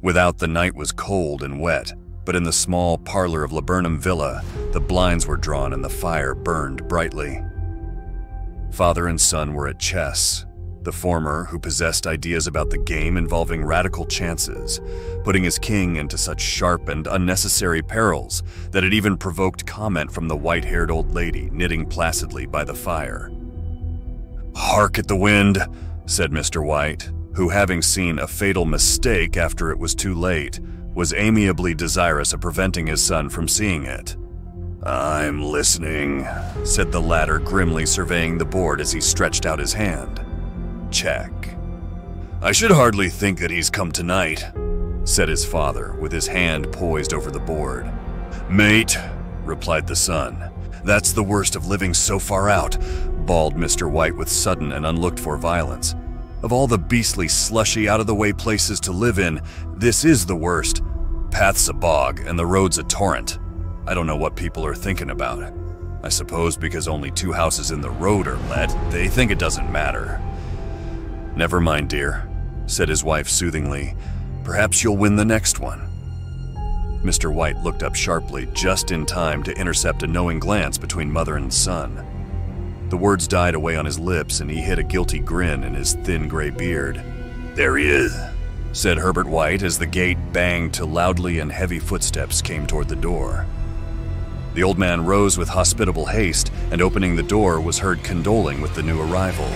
Without, the night was cold and wet, but in the small parlor of Laburnum Villa, the blinds were drawn and the fire burned brightly. Father and son were at chess, the former who possessed ideas about the game involving radical chances, putting his king into such sharp and unnecessary perils that it even provoked comment from the white-haired old lady knitting placidly by the fire. "Hark at the wind," said Mr. White, who, having seen a fatal mistake after it was too late, was amiably desirous of preventing his son from seeing it. "I'm listening," said the latter, grimly surveying the board as he stretched out his hand. "Check." "I should hardly think that he's come tonight," said his father, with his hand poised over the board. "Mate," replied the son. "That's the worst of living so far out," bawled Mr. White with sudden and unlooked-for violence. "Of all the beastly, slushy, out-of-the-way places to live in, this is the worst. Path's a bog, and the road's a torrent. I don't know what people are thinking about. I suppose because only 2 houses in the road are let, they think it doesn't matter." "Never mind, dear," said his wife soothingly. "Perhaps you'll win the next one." Mr. White looked up sharply, just in time to intercept a knowing glance between mother and son. The words died away on his lips, and he hid a guilty grin in his thin gray beard. "There he is," said Herbert White as the gate banged to loudly and heavy footsteps came toward the door. The old man rose with hospitable haste, and opening the door was heard condoling with the new arrival.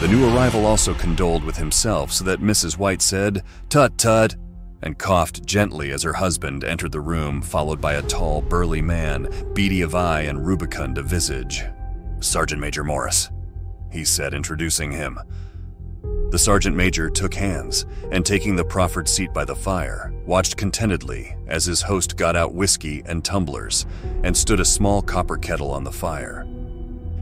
The new arrival also condoled with himself, so that Mrs. White said, "Tut, tut," and coughed gently as her husband entered the room, followed by a tall, burly man, beady of eye and rubicund of visage. "Sergeant Major Morris," he said, introducing him. The sergeant major took hands, and taking the proffered seat by the fire, watched contentedly as his host got out whiskey and tumblers and stood a small copper kettle on the fire.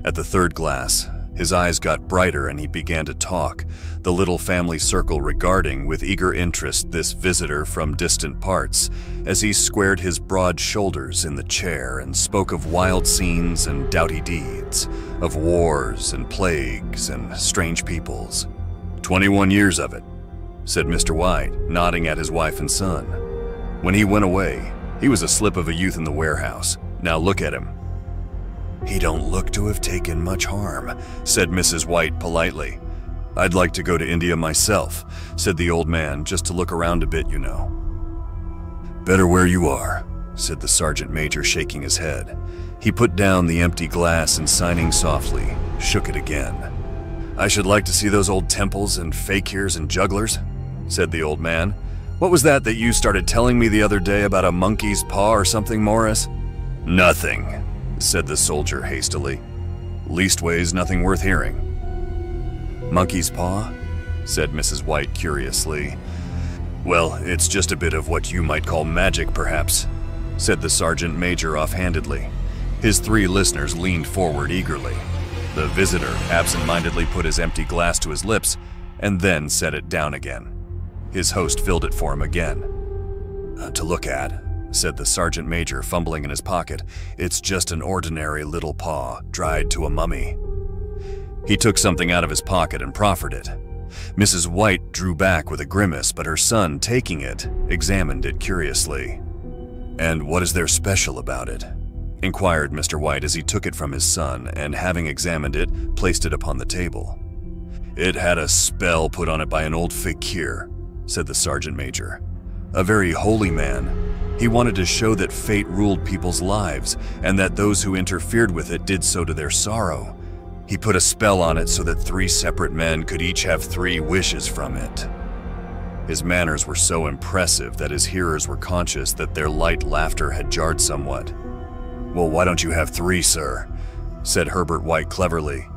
At the third glass, his eyes got brighter and he began to talk, the little family circle regarding with eager interest this visitor from distant parts as he squared his broad shoulders in the chair and spoke of wild scenes and doughty deeds, of wars and plagues and strange peoples. 21 years of it," said Mr. White, nodding at his wife and son. "When he went away, he was a slip of a youth in the warehouse. Now look at him." "He don't look to have taken much harm," said Mrs. White politely. "I'd like to go to India myself," said the old man, "just to look around a bit, you know." "Better where you are," said the sergeant major, shaking his head. He put down the empty glass and, signing softly, shook it again. "I should like to see those old temples and fakirs and jugglers," said the old man. "What was that you started telling me the other day about a monkey's paw or something, Morris?" "Nothing," said the soldier hastily. "Leastways, nothing worth hearing." "Monkey's paw?" said Mrs. White curiously. "Well, it's just a bit of what you might call magic, perhaps," said the sergeant major offhandedly. His 3 listeners leaned forward eagerly. The visitor absent-mindedly put his empty glass to his lips and then set it down again. His host filled it for him again. "To look at," said the sergeant major, fumbling in his pocket, "it's just an ordinary little paw, dried to a mummy." He took something out of his pocket and proffered it. Mrs. White drew back with a grimace, but her son, taking it, examined it curiously. "And what is there special about it?" inquired Mr. White as he took it from his son and, having examined it, placed it upon the table. "It had a spell put on it by an old fakir," said the sergeant major. "A very holy man. He wanted to show that fate ruled people's lives and that those who interfered with it did so to their sorrow. He put a spell on it so that 3 separate men could each have 3 wishes from it." His manners were so impressive that his hearers were conscious that their light laughter had jarred somewhat. "Well, why don't you have 3, sir?" said Herbert White cleverly.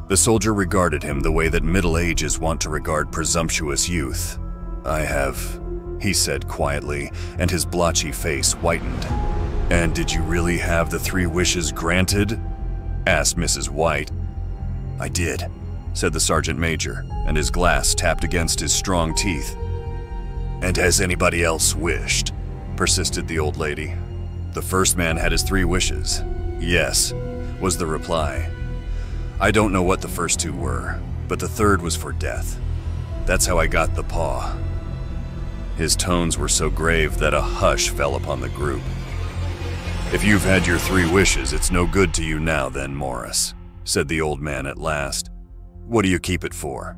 The soldier regarded him the way that Middle Ages want to regard presumptuous youth. "I have," he said quietly, and his blotchy face whitened. "And did you really have the 3 wishes granted?" asked Mrs. White. "I did," said the sergeant major, and his glass tapped against his strong teeth. "And has anybody else wished?" persisted the old lady. "The first man had his 3 wishes. Yes," was the reply. "I don't know what the first 2 were, but the third was for death. That's how I got the paw." His tones were so grave that a hush fell upon the group. "If you've had your 3 wishes, it's no good to you now then, Morris," said the old man at last. "What do you keep it for?"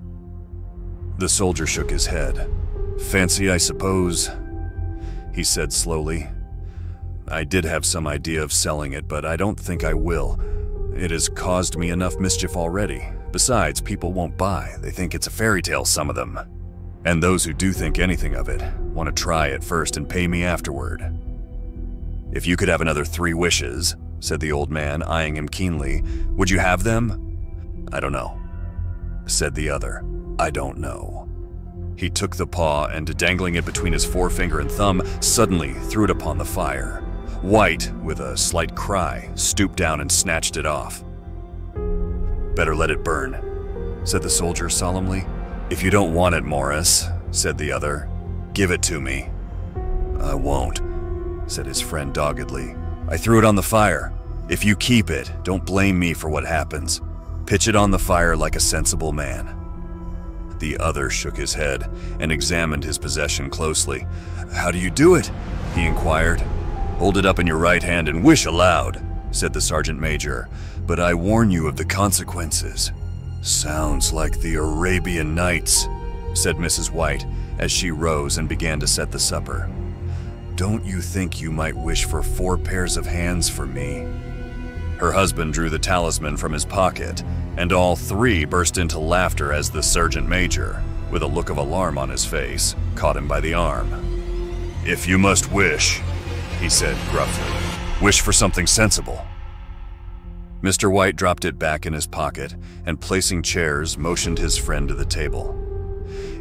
The soldier shook his head. "Fancy, I suppose," he said slowly. "I did have some idea of selling it, but I don't think I will. It has caused me enough mischief already. Besides, people won't buy. They think it's a fairy tale, some of them. And those who do think anything of it want to try it first and pay me afterward." "If you could have another 3 wishes," said the old man, eyeing him keenly, "would you have them?" "I don't know," said the other. "I don't know." He took the paw and, dangling it between his forefinger and thumb, suddenly threw it upon the fire. White, with a slight cry, stooped down and snatched it off. "Better let it burn," said the soldier solemnly. "If you don't want it, Morris," said the other, "give it to me." "I won't," said his friend doggedly. "I threw it on the fire. If you keep it, don't blame me for what happens. Pitch it on the fire like a sensible man." The other shook his head and examined his possession closely. "How do you do it?" he inquired. "Hold it up in your right hand and wish aloud," said the sergeant major. "But I warn you of the consequences." "Sounds like the Arabian Nights," said Mrs. White as she rose and began to set the supper. "Don't you think you might wish for 4 pairs of hands for me?" Her husband drew the talisman from his pocket, and all 3 burst into laughter as the sergeant major, with a look of alarm on his face, caught him by the arm. "If you must wish," he said gruffly, "wish for something sensible." Mr. White dropped it back in his pocket and, placing chairs, motioned his friend to the table.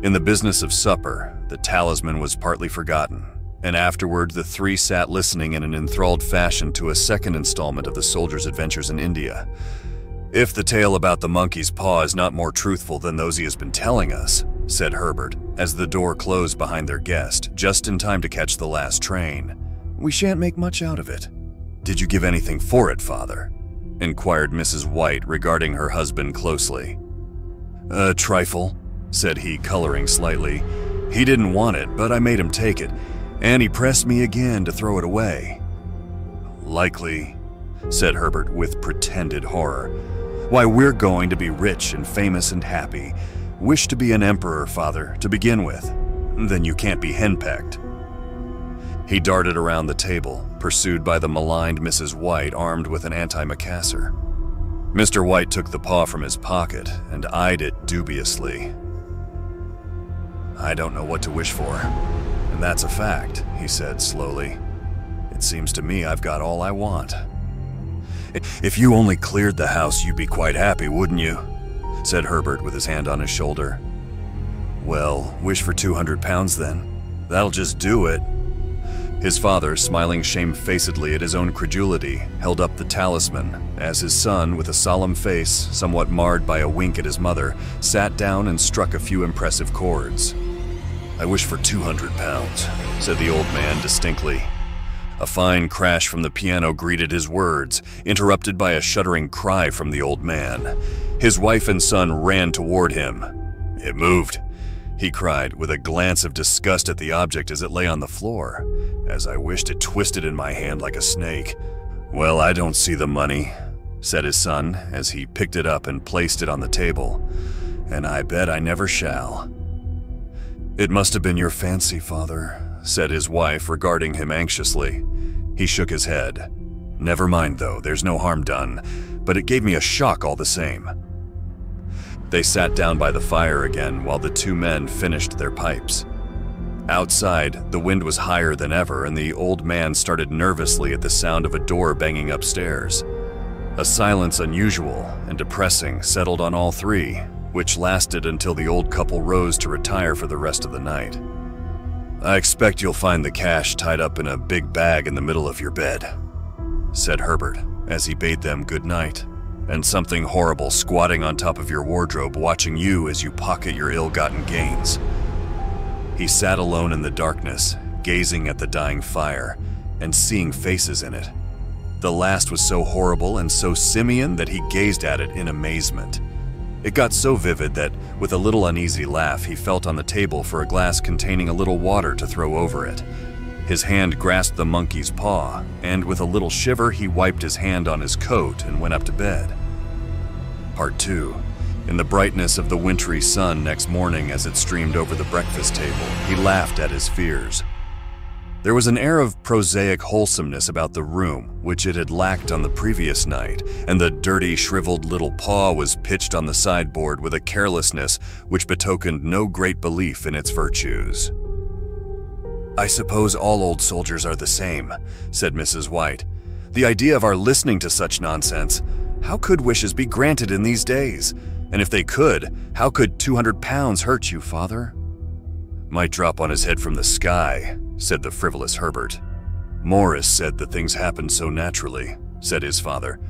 In the business of supper, the talisman was partly forgotten, and afterward the 3 sat listening in an enthralled fashion to a second installment of the soldier's adventures in India. "If the tale about the monkey's paw is not more truthful than those he has been telling us," said Herbert, as the door closed behind their guest, just in time to catch the last train, "we shan't make much out of it." "Did you give anything for it, father?" inquired Mrs. White, regarding her husband closely. "A trifle," said he, coloring slightly. "He didn't want it, but I made him take it, and he pressed me again to throw it away." "Likely," said Herbert with pretended horror. "Why, we're going to be rich and famous and happy. Wish to be an emperor, father, to begin with. Then you can't be henpecked." He darted around the table, pursued by the maligned Mrs. White armed with an antimacassar. Mr. White took the paw from his pocket and eyed it dubiously. "I don't know what to wish for, and that's a fact," he said slowly. "It seems to me I've got all I want." "If you only cleared the house, you'd be quite happy, wouldn't you?" said Herbert with his hand on his shoulder. "Well, wish for 200 pounds then. That'll just do it." His father, smiling shamefacedly at his own credulity, held up the talisman, as his son, with a solemn face, somewhat marred by a wink at his mother, sat down and struck a few impressive chords. "I wish for 200 pounds, said the old man distinctly. A fine crash from the piano greeted his words, interrupted by a shuddering cry from the old man. His wife and son ran toward him. "It moved," he cried, with a glance of disgust at the object as it lay on the floor. "As I wished it twisted in my hand like a snake." "Well, I don't see the money," said his son, as he picked it up and placed it on the table. "And I bet I never shall." "It must have been your fancy, father," said his wife, regarding him anxiously. He shook his head. "Never mind, though, there's no harm done, but it gave me a shock all the same." They sat down by the fire again while the 2 men finished their pipes. Outside, the wind was higher than ever, and the old man started nervously at the sound of a door banging upstairs. A silence unusual and depressing settled on all 3, which lasted until the old couple rose to retire for the rest of the night. "I expect you'll find the cash tied up in a big bag in the middle of your bed," said Herbert, as he bade them good night, "and something horrible squatting on top of your wardrobe watching you as you pocket your ill-gotten gains." He sat alone in the darkness, gazing at the dying fire and seeing faces in it. The last was so horrible and so simian that he gazed at it in amazement. It got so vivid that, with a little uneasy laugh, he felt on the table for a glass containing a little water to throw over it. His hand grasped the monkey's paw, and with a little shiver, he wiped his hand on his coat and went up to bed. Part 2. In the brightness of the wintry sun next morning as it streamed over the breakfast table, he laughed at his fears. There was an air of prosaic wholesomeness about the room, which it had lacked on the previous night, and the dirty, shriveled little paw was pitched on the sideboard with a carelessness which betokened no great belief in its virtues. "I suppose all old soldiers are the same," said Mrs. White. "The idea of our listening to such nonsense. How could wishes be granted in these days? And if they could, how could 200 pounds hurt you, Father?" "Might drop on his head from the sky," said the frivolous Herbert. "Morris said that things happened so naturally," said his father,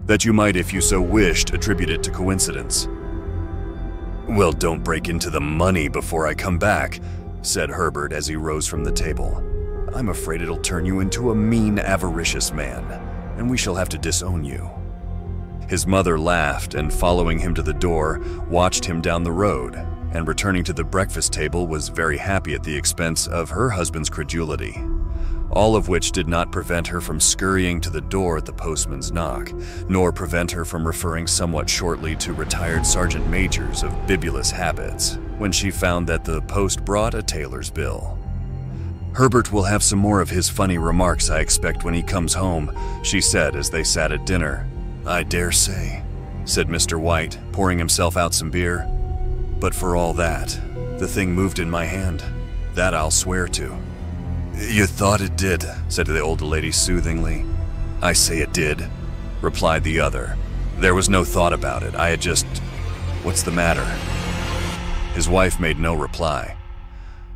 "that you might, if you so wished, attribute it to coincidence." "Well, don't break into the money before I come back," said Herbert as he rose from the table. "I'm afraid it'll turn you into a mean, avaricious man, and we shall have to disown you." His mother laughed and, following him to the door, watched him down the road, and returning to the breakfast table was very happy at the expense of her husband's credulity, all of which did not prevent her from scurrying to the door at the postman's knock, nor prevent her from referring somewhat shortly to retired sergeant majors of bibulous habits when she found that the post brought a tailor's bill. "Herbert will have some more of his funny remarks, I expect, when he comes home," she said as they sat at dinner. "I dare say," said Mr. White, pouring himself out some beer. "But for all that, the thing moved in my hand. That I'll swear to." "You thought it did," said the old lady soothingly. "I say it did," replied the other. "There was no thought about it. I had just... What's the matter?" His wife made no reply.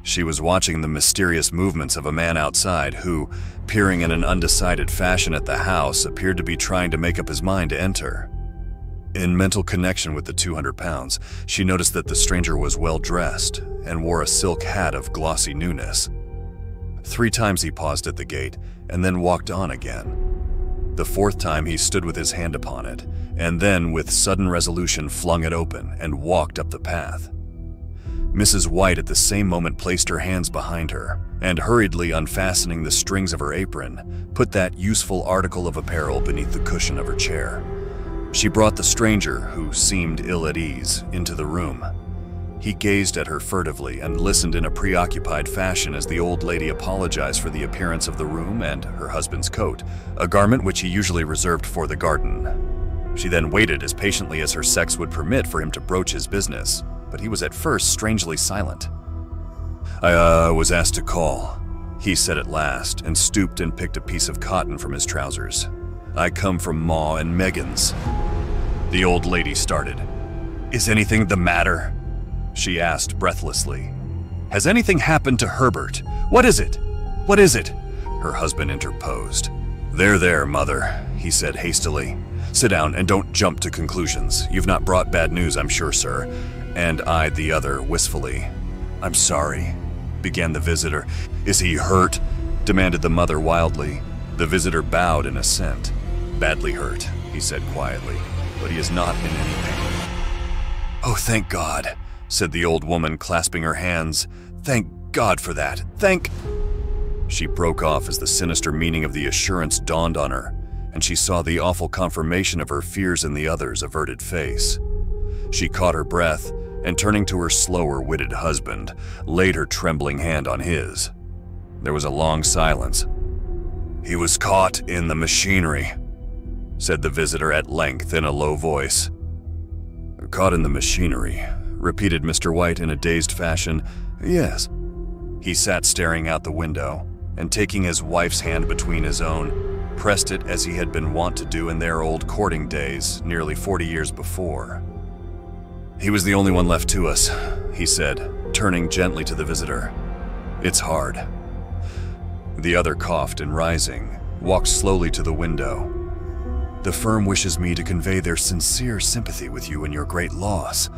She was watching the mysterious movements of a man outside who, peering in an undecided fashion at the house, appeared to be trying to make up his mind to enter. In mental connection with the 200 pounds, she noticed that the stranger was well dressed and wore a silk hat of glossy newness. 3 times he paused at the gate and then walked on again. The 4th time he stood with his hand upon it, and then with sudden resolution flung it open and walked up the path. Mrs. White at the same moment placed her hands behind her, and hurriedly unfastening the strings of her apron, put that useful article of apparel beneath the cushion of her chair. She brought the stranger, who seemed ill at ease, into the room. He gazed at her furtively and listened in a preoccupied fashion as the old lady apologized for the appearance of the room and her husband's coat, a garment which he usually reserved for the garden. She then waited as patiently as her sex would permit for him to broach his business, but he was at first strangely silent. I was asked to call," he said at last, and stooped and picked a piece of cotton from his trousers. "I come from Ma and Megan's." The old lady started. "Is anything the matter?" she asked breathlessly. "Has anything happened to Herbert? What is it? What is it?" her husband interposed. There, mother," he said hastily. "Sit down and don't jump to conclusions. You've not brought bad news, I'm sure, sir," and eyed the other wistfully. "I'm sorry," began the visitor. "Is he hurt?" demanded the mother wildly. The visitor bowed in assent. "Badly hurt," he said quietly, "but he is not in any pain." "Oh, thank God," said the old woman, clasping her hands. "Thank God for that. Thank—" She broke off as the sinister meaning of the assurance dawned on her, and she saw the awful confirmation of her fears in the other's averted face. She caught her breath, and turning to her slower-witted husband, laid her trembling hand on his. There was a long silence. "He was caught in the machinery," said the visitor at length in a low voice. "Caught in the machinery," repeated Mr. White in a dazed fashion. "Yes." He sat staring out the window, and taking his wife's hand between his own, pressed it as he had been wont to do in their old courting days nearly 40 years before. "He was the only one left to us," he said, turning gently to the visitor. "It's hard." The other coughed and, rising, walked slowly to the window. "The firm wishes me to convey their sincere sympathy with you in your great loss,"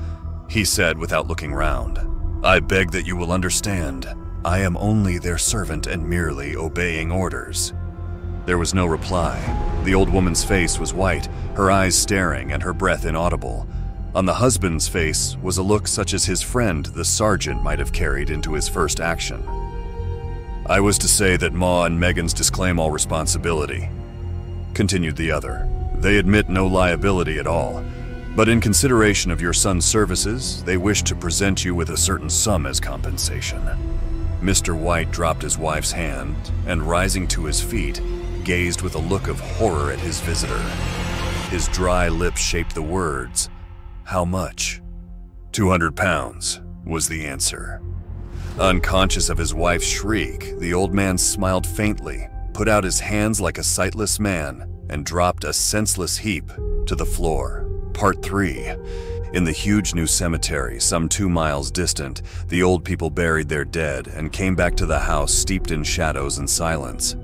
he said without looking round. "I beg that you will understand. I am only their servant and merely obeying orders." There was no reply. The old woman's face was white, her eyes staring and her breath inaudible, On the husband's face was a look such as his friend, the sergeant, might have carried into his first action. "I was to say that Ma and Megan's disclaim all responsibility," continued the other. "They admit no liability at all, but in consideration of your son's services, they wish to present you with a certain sum as compensation." Mr. White dropped his wife's hand and, rising to his feet, gazed with a look of horror at his visitor. His dry lips shaped the words, "How much?" £200 was the answer. Unconscious of his wife's shriek, the old man smiled faintly, put out his hands like a sightless man, and dropped a senseless heap to the floor. Part 3. In the huge new cemetery, some 2 miles distant, the old people buried their dead and came back to the house steeped in shadows and silence.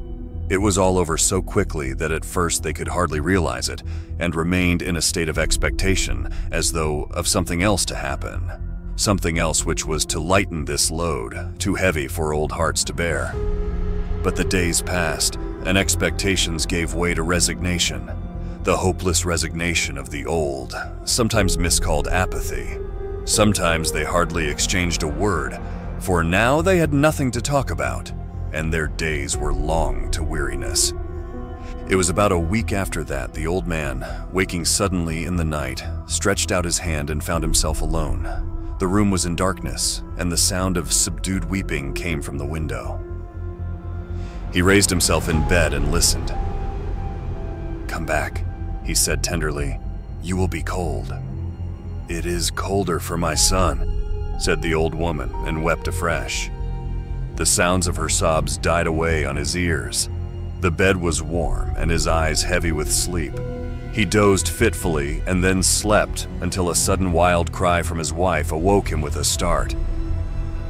It was all over so quickly that at first they could hardly realize it, and remained in a state of expectation, as though of something else to happen. Something else which was to lighten this load, too heavy for old hearts to bear. But the days passed, and expectations gave way to resignation. The hopeless resignation of the old, sometimes miscalled apathy. Sometimes they hardly exchanged a word, for now they had nothing to talk about, and their days were long to weariness. It was about a week after that the old man, waking suddenly in the night, stretched out his hand and found himself alone. The room was in darkness, and the sound of subdued weeping came from the window. He raised himself in bed and listened. "Come back," he said tenderly. "You will be cold." "It is colder for my son," said the old woman, and wept afresh. The sounds of her sobs died away on his ears. The bed was warm and his eyes heavy with sleep. He dozed fitfully and then slept until a sudden wild cry from his wife awoke him with a start.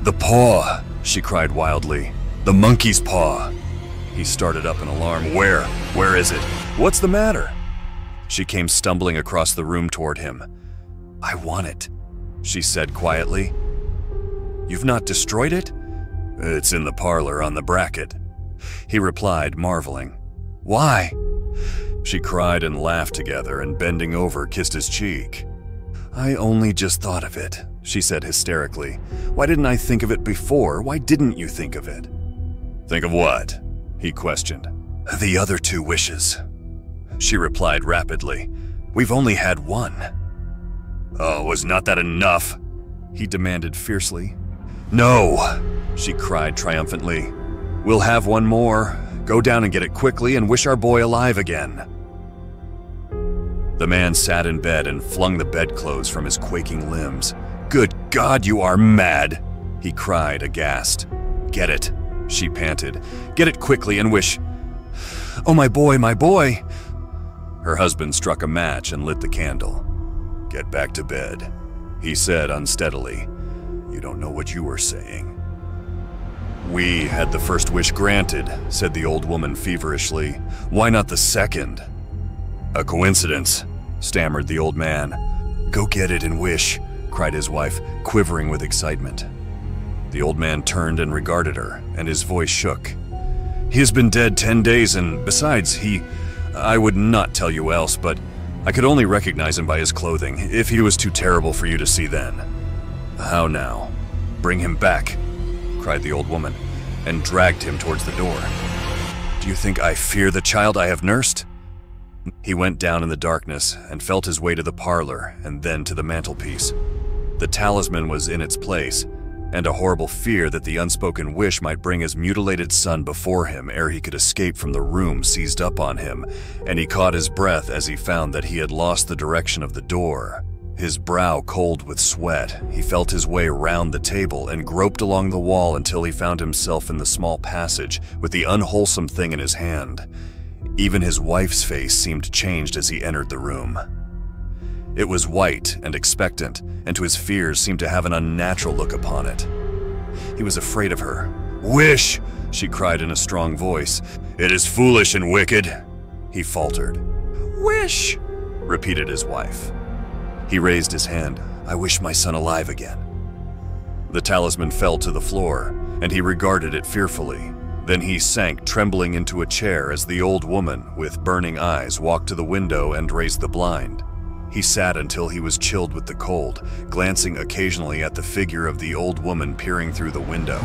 "The paw!" she cried wildly. "The monkey's paw!" He started up in alarm. Where is it? What's the matter?" She came stumbling across the room toward him. "I want it," she said quietly. "You've not destroyed it?" "It's in the parlor on the bracket," he replied, marveling. "Why?" She cried and laughed together, and bending over, kissed his cheek. "I only just thought of it," she said hysterically. "Why didn't I think of it before? Why didn't you think of it?" "Think of what?" he questioned. "The other 2 wishes," she replied rapidly. "We've only had one." "Oh, was not that enough?" he demanded fiercely. "No," she cried triumphantly. "We'll have one more. Go down and get it quickly and wish our boy alive again." The man sat in bed and flung the bedclothes from his quaking limbs. "Good God, you are mad!" he cried, aghast. "Get it," she panted. "Get it quickly and wish—" "Oh, my boy, my boy!" Her husband struck a match and lit the candle. "Get back to bed," he said unsteadily. "You don't know what you were saying." "We had the first wish granted," said the old woman feverishly. "Why not the second?" "A coincidence," stammered the old man. "Go get it and wish," cried his wife, quivering with excitement. The old man turned and regarded her, and his voice shook. "He has been dead 10 days, and besides, I would not tell you else, but I could only recognize him by his clothing, if he was too terrible for you to see then." "How now? Bring him back," cried the old woman, and dragged him towards the door. "Do you think I fear the child I have nursed?" He went down in the darkness and felt his way to the parlor and then to the mantelpiece. The talisman was in its place, and a horrible fear that the unspoken wish might bring his mutilated son before him ere he could escape from the room seized up on him, and he caught his breath as he found that he had lost the direction of the door. His brow cold with sweat, he felt his way round the table and groped along the wall until he found himself in the small passage with the unwholesome thing in his hand. Even his wife's face seemed changed as he entered the room. It was white and expectant, and to his fears seemed to have an unnatural look upon it. He was afraid of her. "Wish!" she cried in a strong voice. "It is foolish and wicked," he faltered. "Wish!" repeated his wife. He raised his hand. "I wish my son alive again." The talisman fell to the floor, and he regarded it fearfully. Then he sank trembling into a chair as the old woman, with burning eyes, walked to the window and raised the blind. He sat until he was chilled with the cold, glancing occasionally at the figure of the old woman peering through the window.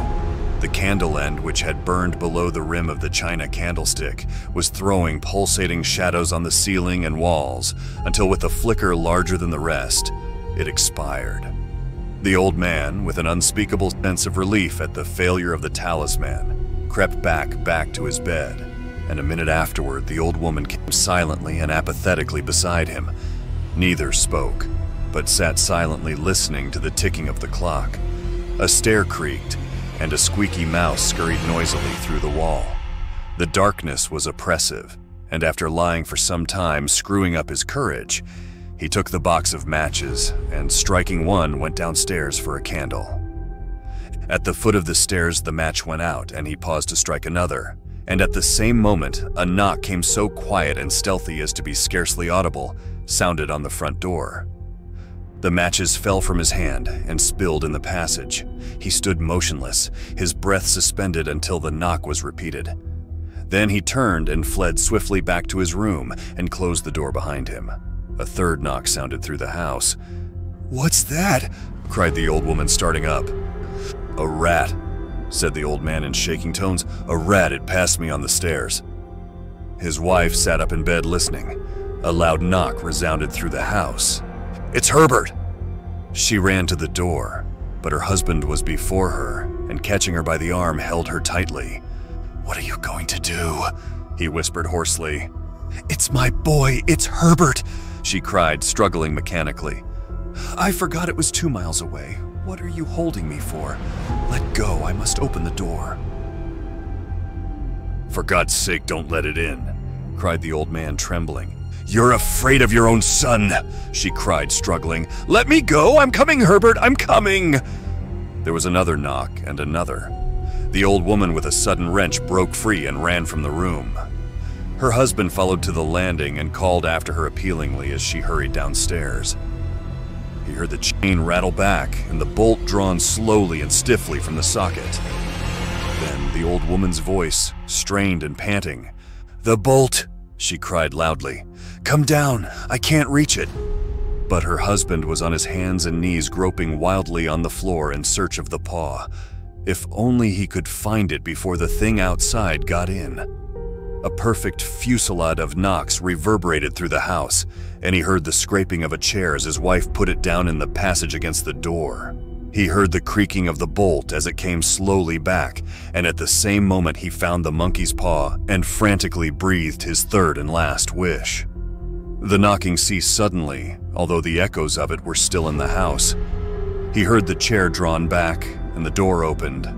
The candle end, which had burned below the rim of the china candlestick, was throwing pulsating shadows on the ceiling and walls, until with a flicker larger than the rest, it expired. The old man, with an unspeakable sense of relief at the failure of the talisman, crept back to his bed, and a minute afterward the old woman came silently and apathetically beside him. Neither spoke, but sat silently listening to the ticking of the clock. A stair creaked, and a squeaky mouse scurried noisily through the wall. The darkness was oppressive, and after lying for some time screwing up his courage, he took the box of matches and, striking one, went downstairs for a candle. At the foot of the stairs the match went out and he paused to strike another, and at the same moment a knock came so quiet and stealthy as to be scarcely audible, sounded on the front door. The matches fell from his hand and spilled in the passage. He stood motionless, his breath suspended until the knock was repeated. Then he turned and fled swiftly back to his room and closed the door behind him. A third knock sounded through the house. "What's that?" cried the old woman, starting up. "A rat," said the old man in shaking tones. "A rat had passed me on the stairs." His wife sat up in bed listening. A loud knock resounded through the house. "It's Herbert!" She ran to the door, but her husband was before her, and catching her by the arm, held her tightly. "What are you going to do?" he whispered hoarsely. "It's my boy, it's Herbert!" she cried, struggling mechanically. "I forgot it was 2 miles away. What are you holding me for? Let go, I must open the door." "For God's sake, don't let it in," cried the old man, trembling. "You're afraid of your own son," she cried, struggling. "Let me go! I'm coming, Herbert! I'm coming!" There was another knock and another. The old woman with a sudden wrench broke free and ran from the room. Her husband followed to the landing and called after her appealingly as she hurried downstairs. He heard the chain rattle back and the bolt drawn slowly and stiffly from the socket. Then the old woman's voice, strained and panting. "The bolt!" she cried loudly. "Come down, I can't reach it." But her husband was on his hands and knees groping wildly on the floor in search of the paw. If only he could find it before the thing outside got in. A perfect fusillade of knocks reverberated through the house, and he heard the scraping of a chair as his wife put it down in the passage against the door. He heard the creaking of the bolt as it came slowly back, and at the same moment he found the monkey's paw and frantically breathed his third and last wish. The knocking ceased suddenly, although the echoes of it were still in the house. He heard the chair drawn back and the door opened.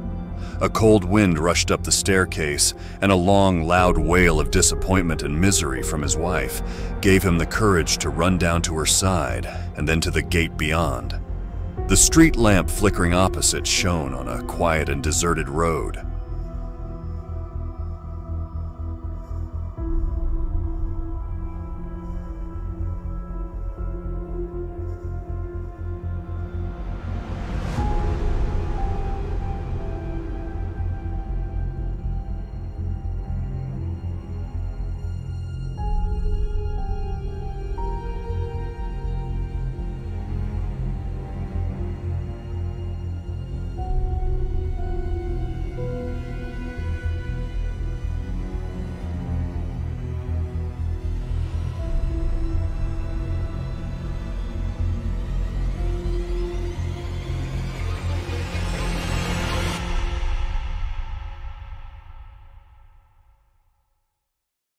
A cold wind rushed up the staircase, and a long, loud wail of disappointment and misery from his wife gave him the courage to run down to her side and then to the gate beyond. The street lamp flickering opposite shone on a quiet and deserted road.